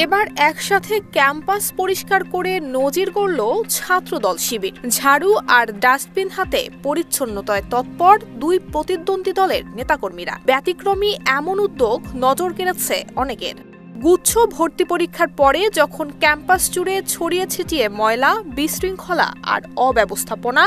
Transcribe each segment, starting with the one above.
এবার একসাথে ক্যাম্পাস পরিষ্কার করে নজির গড়ল ছাত্রদল শিবির। ঝাড়ু আর ডাস্টবিন হাতে পরিচ্ছন্নতায় তৎপর দুই প্রতিদ্বন্দ্বী দলের নেতাকর্মীরা। ব্যতিক্রমী এমন উদ্যোগ নজর কেড়েছে অনেকের। গুচ্ছ ভর্তি পরীক্ষার পরে যখন ক্যাম্পাস জুড়ে ছড়িয়ে ছিটিয়ে ময়লা, বিশৃঙ্খলা আর অব্যবস্থাপনা,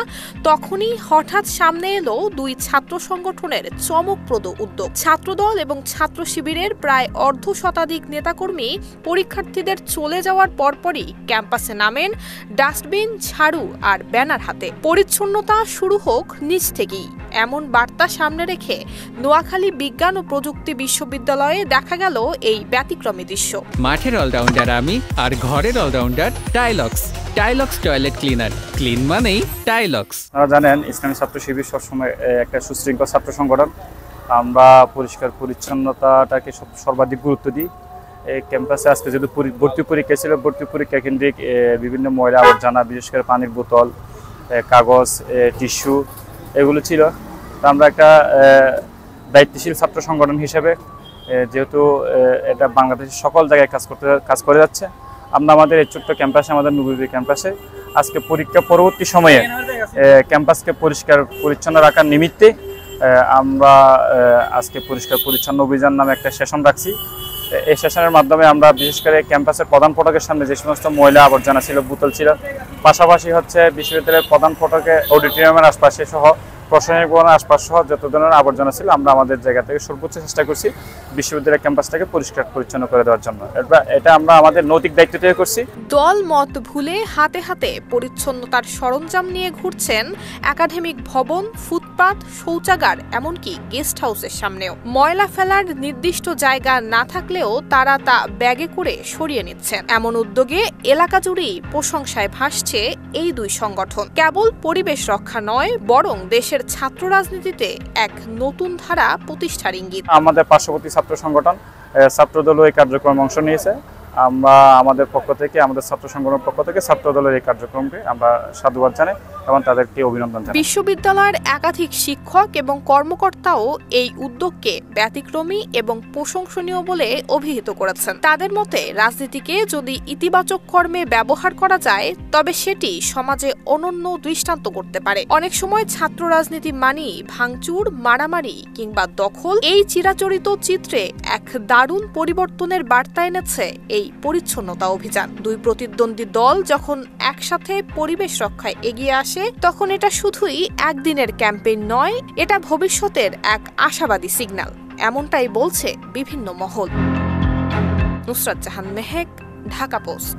তখনই হঠাৎ সামনে এলো দুই ছাত্র সংগঠনের চমকপ্রদ উদ্যোগ। ছাত্রদল এবং ছাত্র শিবিরের প্রায় অর্ধশতাধিক নেতাকর্মী পরীক্ষার্থীদের চলে যাওয়ার পরপরই ক্যাম্পাসে নামেন ডাস্টবিন, ঝাড়ু আর ব্যানার হাতে। পরিচ্ছন্নতা শুরু হোক নিজ থেকেই, এমন বার্তা সামনে রেখে নোয়াখালী বিজ্ঞান ও প্রযুক্তি বিশ্ববিদ্যালয়ে দেখা গেল এই ব্যতিক্রমী দৃশ্য। মাঠের অলরাউন্ডার আমি, আর ঘরের allrounder Tylox. Tylox toilet cleaner, clean মানেই টাইলক্স। আপনারা জানেন ইসলামী ছাত্র শিবির সবসময় একটা সুশৃঙ্খল ছাত্র সংগঠন। আমরা পরিষ্কার পরিচ্ছন্নতাটাকে সর্বাধিক গুরুত্ব দিই। এই ক্যাম্পাসে আজকে যেহেতু ভর্তি পরীক্ষা ছিল, ভর্তি পরীক্ষা কেন্দ্রিক বিভিন্ন ময়লা আবর্জনা, বিশেষ করে পানির বোতল, কাগজ, টিস্যু এগুলো ছিল। তো আমরা একটা দায়িত্বশীল ছাত্র সংগঠন হিসেবে, যেহেতু এটা বাংলাদেশের সকল জায়গায় কাজ করে যাচ্ছে, আমরা আমাদের এই ছোট্ট ক্যাম্পাসে, আমাদের নবীবী ক্যাম্পাসে আজকে পরীক্ষা পরবর্তী সময়ে ক্যাম্পাসকে পরিষ্কার পরিচ্ছন্ন রাখার নিমিত্তে আমরা আজকে পরিষ্কার পরিচ্ছন্ন অভিযান নামে একটা সেশন রাখছি। এই সেশনের মাধ্যমে আমরা বিশেষ করে ক্যাম্পাসের প্রধান ফটকের সামনে যে সমস্ত ময়লা আবর্জনা ছিল, বোতল ছিল, পাশাপাশি বিশ্ববিদ্যালয়ের প্রধান ফটকে অডিটোরিয়ামের আশপাশে সহ প্রশাসনিক ভবনের আশপাশ সহ যত ধরনের আবর্জনা ছিল, আমরা আমাদের জায়গা থেকে সর্বোচ্চ চেষ্টা করছি বিশ্ববিদ্যালয় ক্যাম্পাসটাকে পরিষ্কার পরিচ্ছন্ন করে দেওয়ার জন্য। এটা আমরা আমাদের নৈতিক দায়িত্ব থেকে করছি। দল মত ভুলে হাতে হাতে পরিচ্ছন্নতার সরঞ্জাম নিয়ে ঘুরছেন একাডেমিক ভবন, ফুটপাত, শৌচাগার, এমনকি গেস্ট হাউসের সামনেও। ময়লা ফেলার নির্দিষ্ট জায়গা না থাকলেও তারা তা ব্যাগে করে সরিয়ে নিচ্ছেন। এমন উদ্যোগে এলাকা জুড়েই প্রশংসায় ভাসছে এই দুই সংগঠন। কেবল পরিবেশ রক্ষা নয়, বরং দেশের ছাত্র রাজনীতিতে এক নতুন ধারা প্রতিষ্ঠার ইঙ্গিত। আমাদের পার্শ্ববর্তী ছাত্র সংগঠন ছাত্রদলও এই কার্যক্রমে অংশ নিয়েছে। আমরা আমাদের পক্ষ থেকে, আমাদের ছাত্র সংগঠনের পক্ষ থেকে ছাত্রদলের এই কার্যক্রমকে আমরা সাধুবাদ জানাই এবং তাদেরকে অভিনন্দন জানাই। বিশ্ববিদ্যালয়ের একাধিক শিক্ষক এবং কর্মকর্তাও এই উদ্যোগকে ব্যতিক্রমী এবং প্রশংসনীয় বলে অভিহিত করেছেন। তাদের মতে, রাজনীতিকে যদি ইতিবাচক কর্মে ব্যবহার করা যায়, তবে সেটি সমাজে অনন্য দৃষ্টান্ত করতে পারে। অনেক সময় ছাত্র রাজনীতি মানেই ভাঙচুর, মারামারি কিংবা দখল। এই চিরাচরিত চিত্রে এক দারুণ পরিবর্তনের বার্তা এনেছে এই পরিচ্ছন্নতা অভিযান। দুই প্রতিদ্বন্দ্বী দল যখন একসাথে পরিবেশ রক্ষায় এগিয়ে আসে, তখন এটা শুধুই একদিনের ক্যাম্পেইন নয়, এটা ভবিষ্যতের এক আশাবাদী সিগন্যাল। এমনটাই বলছে বিভিন্ন মহল। নুসরাত জাহান মেহেক, ঢাকা পোস্ট।